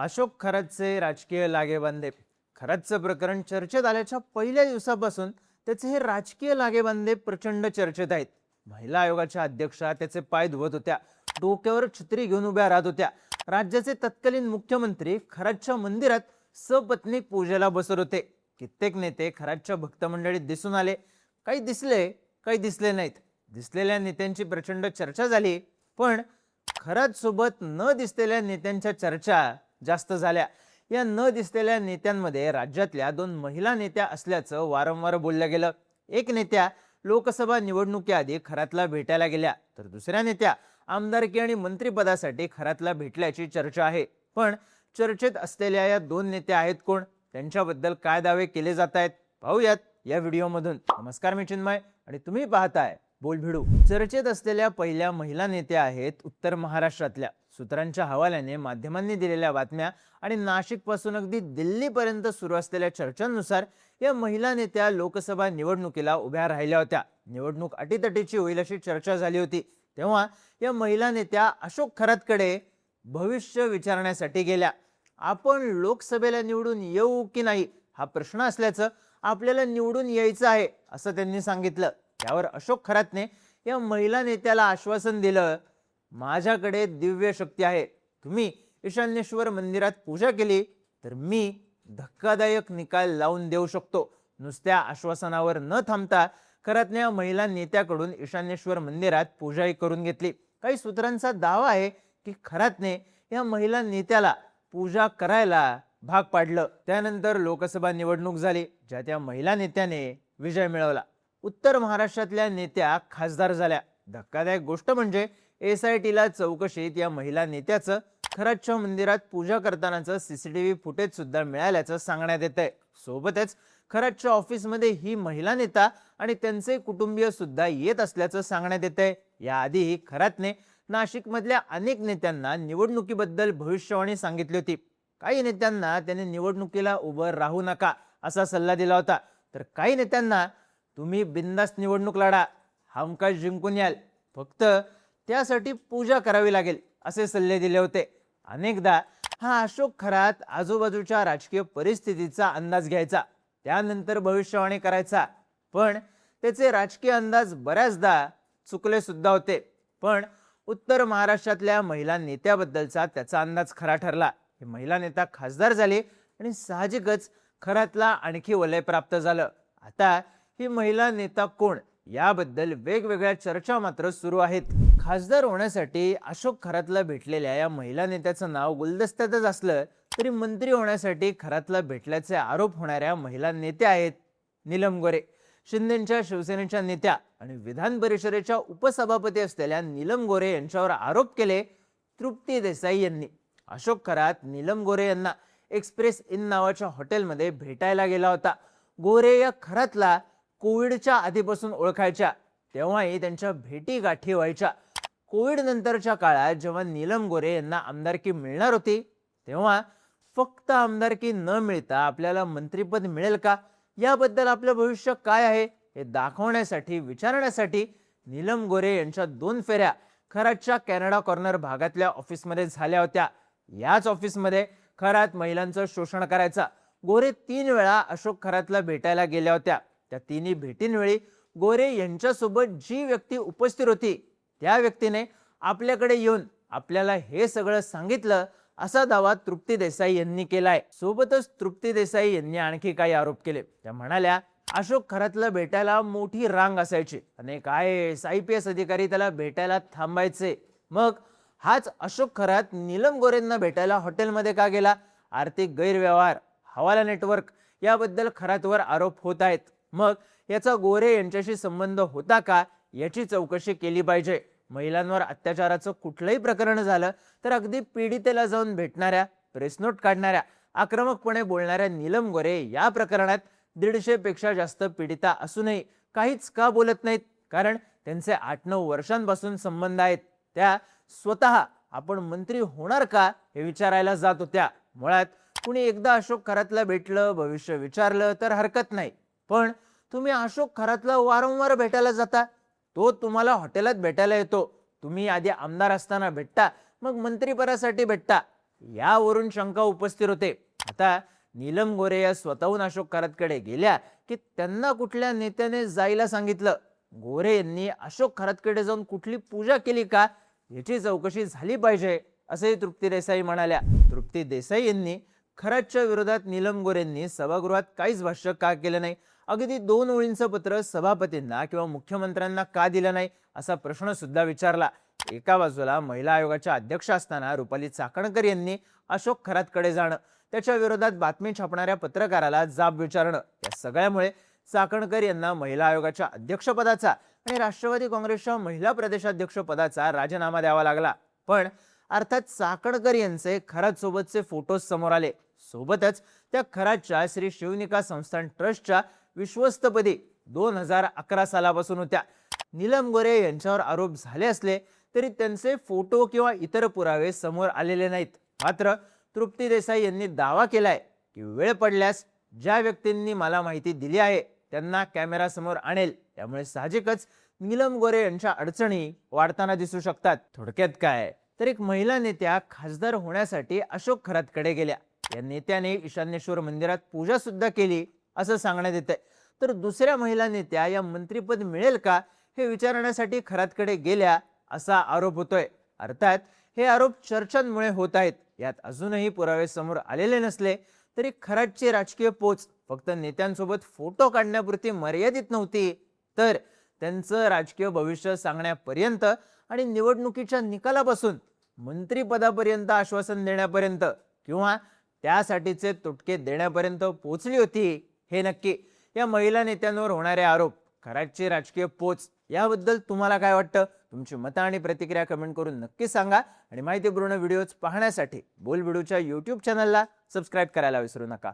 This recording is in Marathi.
अशोक खरातचे राजकीय लागेबांधे. खरातचं प्रकरण चर्चेत आल्याच्या पहिल्या दिवसापासून त्याचे हे राजकीय लागेबांधे प्रचंड चर्चेत आहेत. महिला आयोगाच्या अध्यक्षा त्याचे पाय धुवत होत्या, डोक्यावर छत्री घेऊन उभ्या राहत होत्या. राज्याचे तत्कालीन मुख्यमंत्री खरातच्या मंदिरात सपत्नीक पूजेला बसत होते. कित्येक नेते खरातच्या भक्त मंडळीत दिसून आले. काही दिसले, काही दिसले नाहीत. दिसलेल्या नेत्यांची प्रचंड चर्चा झाली, पण खरात सोबत न दिसलेल्या नेत्यांच्या चर्चा जास्त झाल्या. या न दिसलेल्या नेत्यांमध्ये राज्यातल्या दोन महिला नेत्या असल्याचं वारंवार बोललं गेलं. एक नेत्या लोकसभा निवडणुकीआधी खरातला भेटायला गेल्या, तर दुसऱ्या नेत्या आमदारकी आणि मंत्रिपदासाठी खरातला भेटल्याची चर्चा आहे. पण चर्चेत असलेल्या या दोन नेत्या आहेत कोण, त्यांच्याबद्दल काय दावे केले जात आहेत, पाहूयात या व्हिडिओमधून. नमस्कार, मी चिन्मय आणि तुम्ही पाहताय बोलभिडू. चर्चेत असलेल्या पहिल्या महिला नेत्या आहेत उत्तर महाराष्ट्रातल्या. सूत्रांच्या हवाल्याने माध्यमांनी दिलेल्या बातम्या आणि नाशिक पासून अगदी दिल्लीपर्यंत सुरू असलेल्या चर्चांनुसार या महिला नेत्या लोकसभा निवडणुकीला उभ्या राहिल्या होत्या. निवडणूक अटीतटीची होईल अशी चर्चा झाली होती. तेव्हा या महिला नेत्या अशोक खरातकडे भविष्य विचारण्यासाठी गेल्या. आपण लोकसभेला निवडून येऊ की नाही हा प्रश्न असल्याचं, आपल्याला निवडून यायचं आहे असं त्यांनी सांगितलं. त्यावर अशोक खरातने या महिला नेत्याला आश्वासन दिलं, माझ्याकडे दिव्य शक्ती आहे. तुम्ही ईशान्येश्वर मंदिरात पूजा केली तर मी धक्कादायक निकाल लावून देऊ शकतो. नुसत्या आश्वासनावर न थांबता खरातने या महिला नेत्याकडून ईशान्येश्वर मंदिरात पूजाही करून घेतली. काही सूत्रांचा दावा आहे की खरातने या महिला नेत्याला पूजा करायला भाग पाडलं. त्यानंतर लोकसभा निवडणूक झाली, ज्यात या महिला नेत्याने विजय मिळवला. उत्तर महाराष्ट्रातल्या नेत्या खासदार झाल्या. धक्कादायक गोष्ट म्हणजे SITला चौकशीत या महिला नेत्याचं खरातच्या मंदिरात पूजा करतानाचं CCTV फुटेज सुद्धा मिळाल्याचं सांगण्यात येतंय. सोबतच खरातच्या ऑफिसमध्ये ही महिला नेता आणि त्यांचे कुटुंबीय सुद्धा येत असल्याचं सांगण्यात येतंय. याआधी खरातने नाशिकमधल्या अनेक नेत्यांना निवडणुकीबद्दल भविष्यवाणी सांगितली होती. काही नेत्यांना त्याने निवडणुकीला उभं राहू नका असा सल्ला दिला होता, तर काही नेत्यांना तुम्ही बिनधास्त निवडणूक लढा, हमखास जिंकून याल, फक्त त्यासाठी पूजा करावी लागेल असे सल्ले दिले होते. अनेकदा हा अशोक खरात आजूबाजूच्या राजकीय परिस्थितीचा अंदाज घ्यायचा, त्यानंतर भविष्यवाणी करायचा. पण त्याचे राजकीय अंदाज बऱ्याचदा चुकले सुद्धा होते. पण उत्तर महाराष्ट्रातल्या महिला नेत्याबद्दलचा त्याचा अंदाज खरा ठरला. ही महिला नेता खासदार झाली आणि साहजिकच खरातला आणखी वलय प्राप्त झालं. आता ही महिला नेता कोण याबद्दल वेगवेगळ्या चर्चा मात्र सुरू आहेत. खासदार होण्यासाठी अशोक खरातला भेटलेल्या या महिला नेत्याचं नाव गुलदस्त्यातच असलं तरी मंत्री होण्यासाठी खरातला भेटल्याचे आरोप होणाऱ्या महिला नेत्या आहेत नीलम गोरे. शिंदेच्या शिवसेनेच्या नेत्या आणि विधान परिषदेच्या उपसभापती असलेल्या नीलम गोरे यांच्यावर आरोप केले तृप्ती देसाई यांनी. अशोक खरात नीलम गोरे यांना एक्सप्रेस इन नावाच्या हॉटेलमध्ये भेटायला गेला होता. गोरे या खरातला कोविडच्या आधीपासून ओळखायच्या, तेव्हाही त्यांच्या भेटी गाठी व्हायच्या. कोविड नंतरच्या काळात जेव्हा नीलम गोरे यांना आमदारकी मिळणार होती, तेव्हा फक्त आमदारकी न मिळता आपल्याला मंत्रिपद मिळेल का, याबद्दल आपलं भविष्य काय आहे हे दाखवण्यासाठी विचारण्यासाठी नीलम गोरे यांच्या 2 फेऱ्या खरातच्या कॅनडा कॉर्नर भागातल्या ऑफिसमध्ये झाल्या होत्या. याच ऑफिसमध्ये खरात महिलांचं शोषण करायचा. गोरे 3 वेळा अशोक खरातला भेटायला गेल्या होत्या. त्या तिन्ही भेटींवेळी गोरे यांच्यासोबत जी व्यक्ती उपस्थित होती त्या व्यक्तीने आपल्याकडे येऊन आपल्याला हे सगळं सांगितलं असा दावा तृप्ती देसाई यांनी केलाय. सोबतच तृप्ती देसाई यांनी आणखी काही आरोप केले. त्या म्हणाल्या, अशोक खरातला भेटायला मोठी रांग असायची, अनेक IAS IPS अधिकारी त्याला भेटायला थांबायचे. मग हाच अशोक खरात नीलम गोरेंना भेटायला हॉटेलमध्ये का गेला? आर्थिक गैरव्यवहार, हवाला नेटवर्क याबद्दल खरातवर आरोप होत आहेत. मग याचा गोरे यांच्याशी संबंध होता का याची चौकशी केली पाहिजे. महिलांवर अत्याचाराचं कुठलंही प्रकरण झालं तर अगदी पीडितेला जाऊन भेटणाऱ्या, प्रेस नोट काढणाऱ्या, आक्रमकपणे बोलणाऱ्या नीलम गोरे या प्रकरणात 150 पेक्षा जास्त पीडिता असूनही काहीच का बोलत नाहीत? कारण त्यांचे 8-9 वर्षांपासून संबंध आहेत. त्या स्वतः आपण मंत्री होणार का हे विचारायला जात होत्या. मुळात कुणी एकदा अशोक खरातला भेटलं, भविष्य विचारलं तर हरकत नाही, पण तुम्ही अशोक खरातला वारंवार भेटायला जाता, तो तुम्हाला हॉटेलात भेटायला येतो, तुम्ही आधी आमदार असताना भेटता, मग मंत्रिपदासाठी भेटता, यावरून शंका उपस्थित होते. आता नीलम गोरे या स्वतःहून अशोक खरातकडे गेल्या की त्यांना कुठल्या नेत्याने जायला सांगितलं? गोरे यांनी अशोक खरातकडे जाऊन कुठली पूजा केली का, याची चौकशी झाली पाहिजे, असे तृप्ती देसाई म्हणाल्या. तृप्ती देसाई यांनी खरातच्या विरोधात नीलम गोरेंनी सभागृहात काहीच भाष्य का केलं नाही, अगदी 2 ओळींचं पत्र सभापतींना किंवा मुख्यमंत्र्यांना का दिलं नाही, असा प्रश्न सुद्धा विचारला. एका बाजूला महिला आयोगाच्या अध्यक्ष असताना रुपाली चाकणकर यांनी अशोक खरातकडे जाणं, त्याच्या विरोधात बातमी छापणाऱ्या पत्रकाराला जाब विचारणं, या सगळ्यामुळे चाकणकर यांना महिला आयोगाच्या अध्यक्षपदाचा आणि राष्ट्रवादी काँग्रेसच्या महिला प्रदेशाध्यक्ष पदाचा राजीनामा द्यावा लागला. पण अर्थात चाकणकर यांचे खरात सोबतचे फोटोज समोर आले. सोबतच त्या खरातच्या श्री शिवनिका संस्थान ट्रस्टच्या विश्वस्तपदी 2011 सालापासून होत्या. नीलम गोरे यांच्यावर आरोप झाले असले तरी त्यांचे फोटो किंवा इतर पुरावे समोर आलेले नाहीत. मात्र तृप्ती देसाई यांनी दावा केलाय की वेळ पडल्यास ज्या व्यक्तींनी मला माहिती दिली आहे त्यांना कॅमेरा समोर आणेल. त्यामुळे साहजिकच नीलम गोरे यांच्या अडचणी वाढताना दिसू शकतात. थोडक्यात काय तर एक महिला नेत्या खासदार होण्यासाठी अशोक खरातकडे गेल्या. या नेत्याने ईशान्येश्वर मंदिरात पूजा सुद्धा केली असं सांगण्यात येतंय. तर दुसऱ्या महिला नेत्या या मंत्रिपद मिळेल का हे विचारण्यासाठी खरातकडे गेल्या असा आरोप होतोय. अर्थात हे आरोप चर्चांमुळे होत आहेत. यात अजूनही पुरावे समोर आलेले नसले तरी खरातची राजकीय पोच फक्त नेत्यांसोबत फोटो काढण्यापुरती मर्यादित नव्हती, तर त्यांचं राजकीय भविष्य सांगण्यापर्यंत आणि निवडणुकीच्या निकालापासून मंत्रिपदापर्यंत आश्वासन देण्यापर्यंत किंवा त्यासाठीचे तुटके देण्यापर्यंत पोहोचली होती, हे नक्की. या महिला नेत्यांवर होणारे आरोप, खरातची राजकीय पोच, याबद्दल तुम्हाला काय वाटतं? तुमची मतं आणि प्रतिक्रिया कमेंट करून नक्की सांगा. आणि माहितीपूर्ण व्हिडिओज पाहण्यासाठी बोलबिडूच्या YouTube चॅनलला सबस्क्राईब करायला विसरू नका.